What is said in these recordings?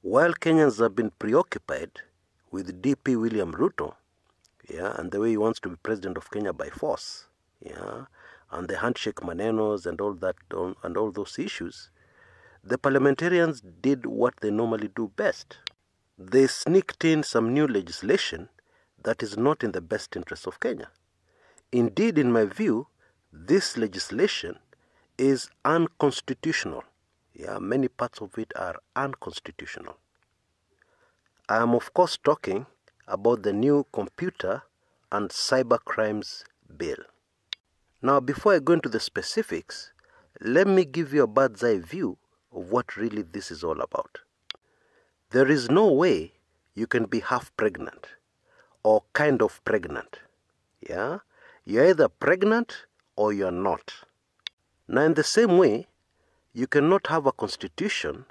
While Kenyans have been preoccupied with DP William Ruto, and the way he wants to be president of Kenya by force, and the handshake manenos and all that, and all those issues, the parliamentarians did what they normally do best. They sneaked in some new legislation that is not in the best interest of Kenya. Indeed, in my view, this legislation is unconstitutional. Many parts of it are unconstitutional. I am, of course, talking about the new Computer and Cyber Crimes Bill. Now, before I go into the specifics, let me give you a bird's eye view of what really this is all about. There is no way you can be half pregnant or kind of pregnant. You're either pregnant or you're not. Now, in the same way, you cannot have a constitution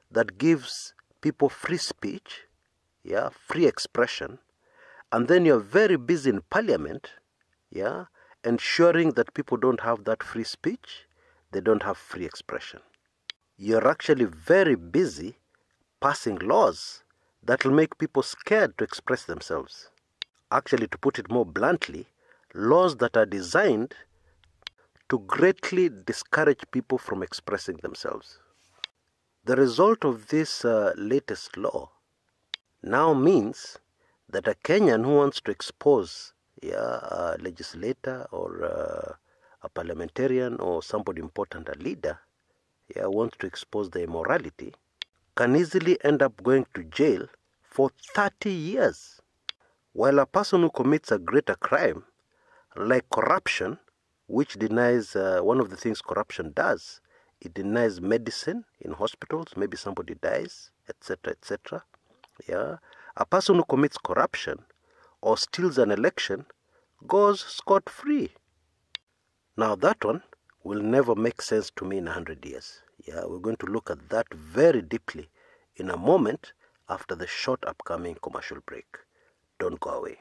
that gives people free speech, free expression, and then you're very busy in parliament, ensuring that people don't have that free speech, they don't have free expression. You're actually very busy passing laws that will make people scared to express themselves. Actually, to put it more bluntly, laws that are designed to greatly discourage people from expressing themselves. The result of this latest law now means that a Kenyan who wants to expose a legislator or a parliamentarian or somebody important, a leader, wants to expose their immorality, can easily end up going to jail for 30 years. While a person who commits a greater crime, like corruption, which denies one of the things corruption does, it denies medicine in hospitals, maybe somebody dies, etc., etc. A person who commits corruption or steals an election goes scot-free. Now that one will never make sense to me in 100 years. We're going to look at that very deeply in a moment after the short upcoming commercial break. Don't go away.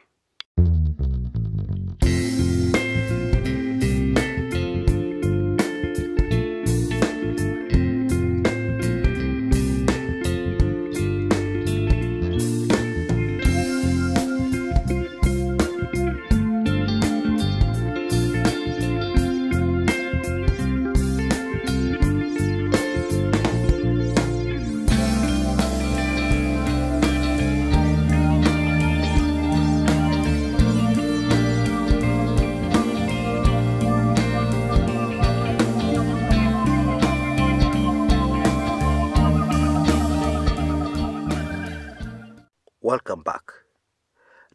Welcome back.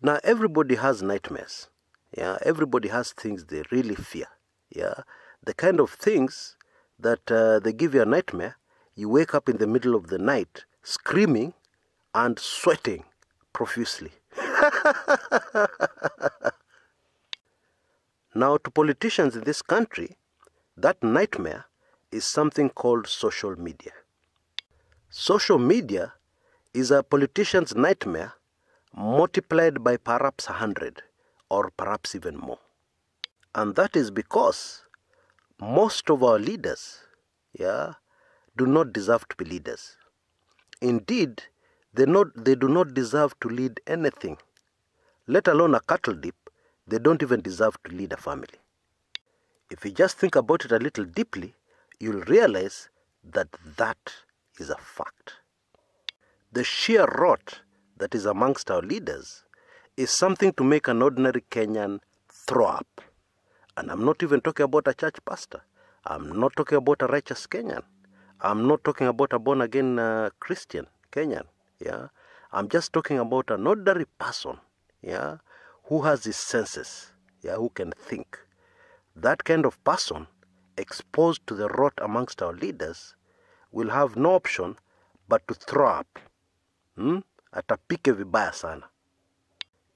Now, everybody has nightmares. Everybody has things they really fear. The kind of things that they give you a nightmare, you wake up in the middle of the night screaming and sweating profusely. Now, to politicians in this country, that nightmare is something called social media. Social media is a politician's nightmare multiplied by perhaps 100 or perhaps even more. And that is because most of our leaders do not deserve to be leaders. Indeed, they do not deserve to lead anything, let alone a cattle dip. They don't even deserve to lead a family. If you just think about it a little deeply, you'll realize that that is a fact. The sheer rot that is amongst our leaders is something to make an ordinary Kenyan throw up. And I'm not even talking about a church pastor. I'm not talking about a righteous Kenyan. I'm not talking about a born-again Christian Kenyan. I'm just talking about an ordinary person, who has his senses, who can think. That kind of person, exposed to the rot amongst our leaders, will have no option but to throw up. Atapike vibaya sana.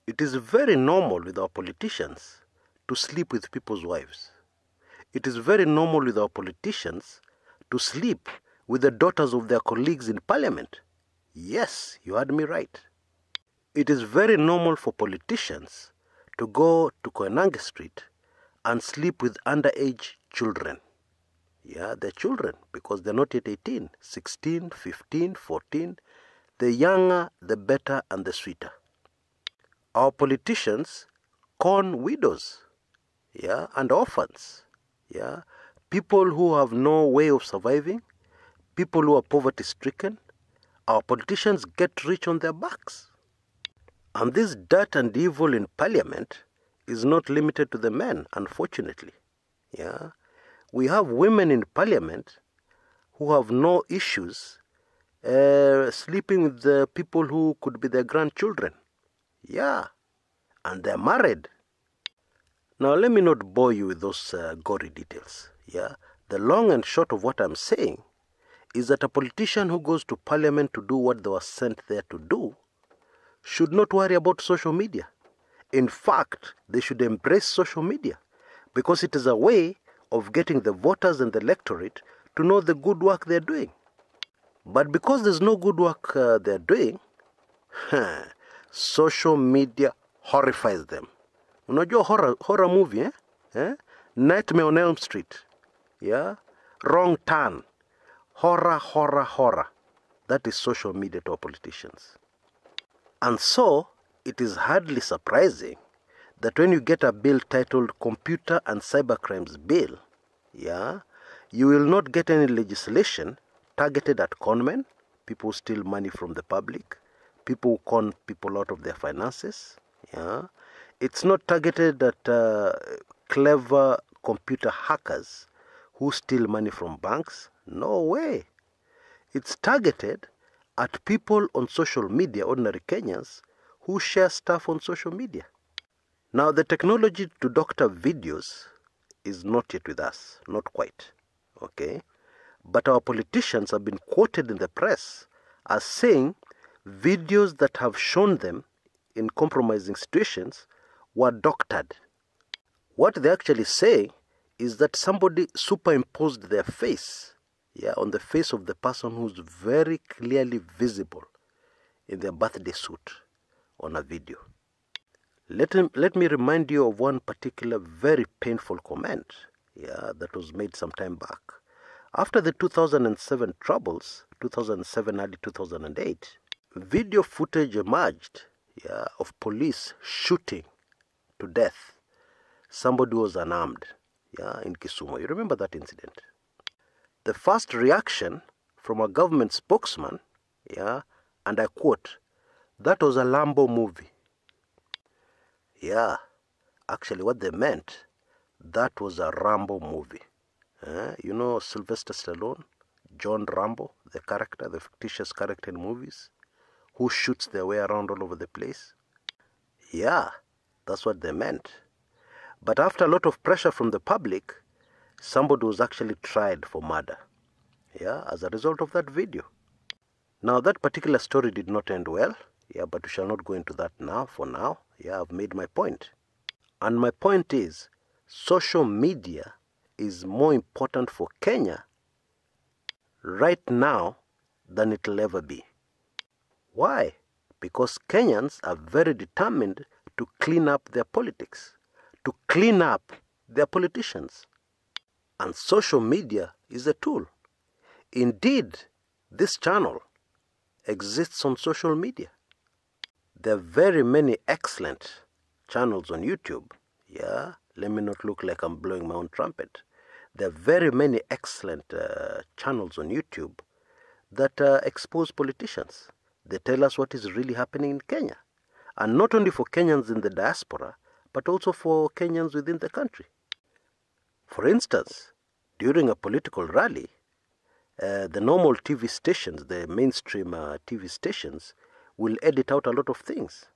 It is very normal with our politicians to sleep with people's wives. It is very normal with our politicians to sleep with the daughters of their colleagues in parliament. Yes, you heard me right. It is very normal for politicians to go to Koinange Street and sleep with underage children. They're children because they're not yet 18, 16, 15, 14. the younger, the better, and the sweeter. Our politicians con widows, and orphans, people who have no way of surviving, people who are poverty-stricken. Our politicians get rich on their backs. And this dirt and evil in parliament is not limited to the men, unfortunately. We have women in parliament who have no issues sleeping with the people who could be their grandchildren. And they're married. Now, let me not bore you with those gory details. The long and short of what I'm saying is that a politician who goes to parliament to do what they were sent there to do should not worry about social media. In fact, they should embrace social media because it is a way of getting the voters and the electorate to know the good work they're doing. But because there's no good work they're doing, social media horrifies them. Unajua horror movie, Nightmare on Elm Street. Wrong turn. Horror. That is social media to our politicians. And so, it is hardly surprising that when you get a bill titled Computer and Cybercrimes Bill, you will not get any legislation targeted at conmen, people who steal money from the public, people who con people out of their finances. It's not targeted at clever computer hackers who steal money from banks. No way. It's targeted at people on social media, ordinary Kenyans, who share stuff on social media. Now, the technology to doctor videos is not yet with us. Not quite. Okay? But our politicians have been quoted in the press as saying videos that have shown them in compromising situations were doctored. What they actually say is that somebody superimposed their face, on the face of the person who's very clearly visible in their birthday suit on a video. Let me remind you of one particular very painful comment, that was made some time back. After the 2007 troubles, 2007 early 2008, video footage emerged, of police shooting to death somebody who was unarmed, in Kisumu. You remember that incident? The first reaction from a government spokesman, and I quote, "That was a Rambo movie." Actually what they meant, that was a Rambo movie. You know Sylvester Stallone, John Rambo, the character, the fictitious character in movies, who shoots their way around all over the place? That's what they meant. But after a lot of pressure from the public, somebody was actually tried for murder, as a result of that video. Now, that particular story did not end well, but we shall not go into that now, for now. I've made my point. And my point is, social media is more important for Kenya right now than it will ever be. Why? Because Kenyans are very determined to clean up their politics, to clean up their politicians. And social media is a tool. Indeed, this channel exists on social media. There are very many excellent channels on YouTube. Let me not look like I'm blowing my own trumpet. There are very many excellent channels on YouTube that expose politicians. They tell us what is really happening in Kenya. And not only for Kenyans in the diaspora, but also for Kenyans within the country. For instance, during a political rally, the normal TV stations, the mainstream TV stations, will edit out a lot of things.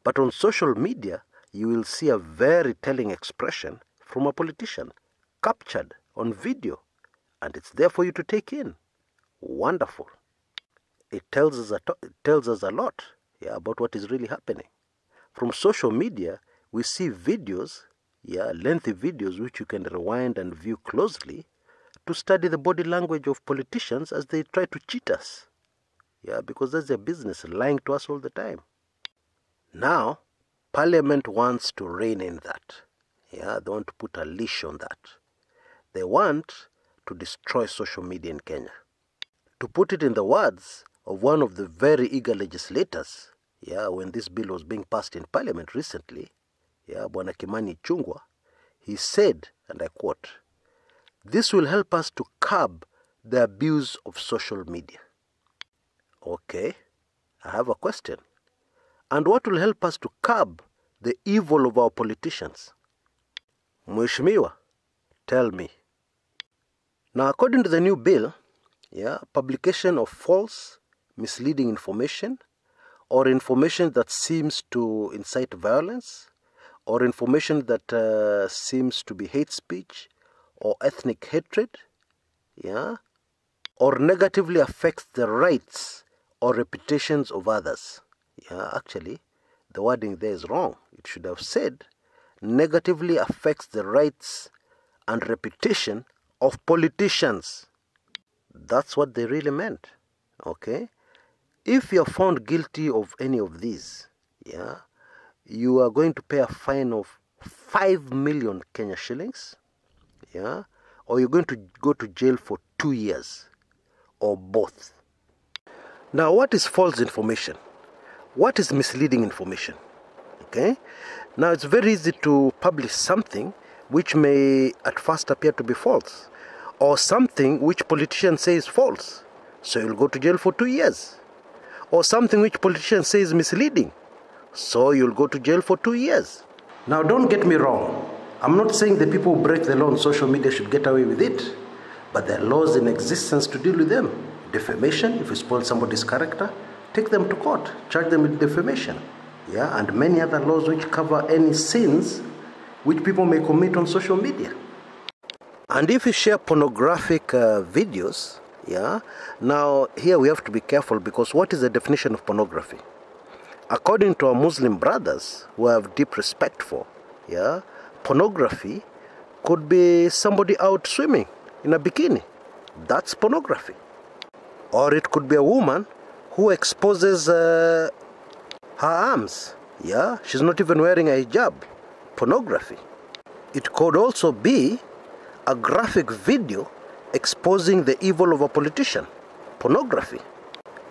But on social media, you will see a very telling expression from a politician, captured on video, and it's there for you to take in. Wonderful. It tells us a lot about what is really happening. From social media, we see videos, lengthy videos which you can rewind and view closely to study the body language of politicians as they try to cheat us. Because that's their business, lying to us all the time. Now, Parliament wants to rein in that. They want to put a leash on that. They want to destroy social media in Kenya. To put it in the words of one of the very eager legislators, when this bill was being passed in Parliament recently, Bwana Kimani Ichung'wah, he said, and I quote, "This will help us to curb the abuse of social media." Okay, I have a question. And what will help us to curb the evil of our politicians? Mheshimiwa, tell me. Now, according to the new bill, publication of false, misleading information, or information that seems to incite violence, or information that seems to be hate speech or ethnic hatred, or negatively affects the rights or reputations of others. Actually, the wording there is wrong. It should have said, negatively affects the rights and reputation of politicians. That's what they really meant. Okay? If you're found guilty of any of these, you are going to pay a fine of 5 million Kenya shillings, or you're going to go to jail for 2 years, or both. Now, what is false information? What is misleading information? Okay? Now, it's very easy to publish something which may at first appear to be false, or something which politicians say is false, so you'll go to jail for 2 years, or something which politicians say is misleading, so you'll go to jail for 2 years. Now, don't get me wrong. I'm not saying the people who break the law on social media should get away with it, but there are laws in existence to deal with them. Defamation, if you spoil somebody's character, take them to court, charge them with defamation. And many other laws which cover any sins which people may commit on social media. And if you share pornographic videos, now here we have to be careful, because what is the definition of pornography? According to our Muslim brothers, who I have deep respect for, pornography could be somebody out swimming in a bikini. That's pornography. Or it could be a woman who exposes her arms. She's not even wearing a hijab. Pornography. It could also be a graphic video exposing the evil of a politician. Pornography.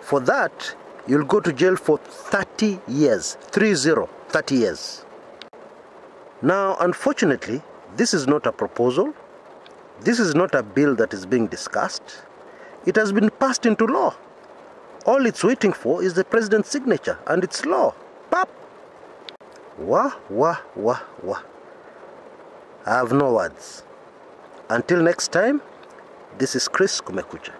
For that, you'll go to jail for 30 years. 30 years. Now, unfortunately, this is not a proposal. This is not a bill that is being discussed. It has been passed into law. All it's waiting for is the president's signature, and it's law. Pap! Wah, wah, wah, wah. I have no words. Until next time, this is Kshs Kumekucha.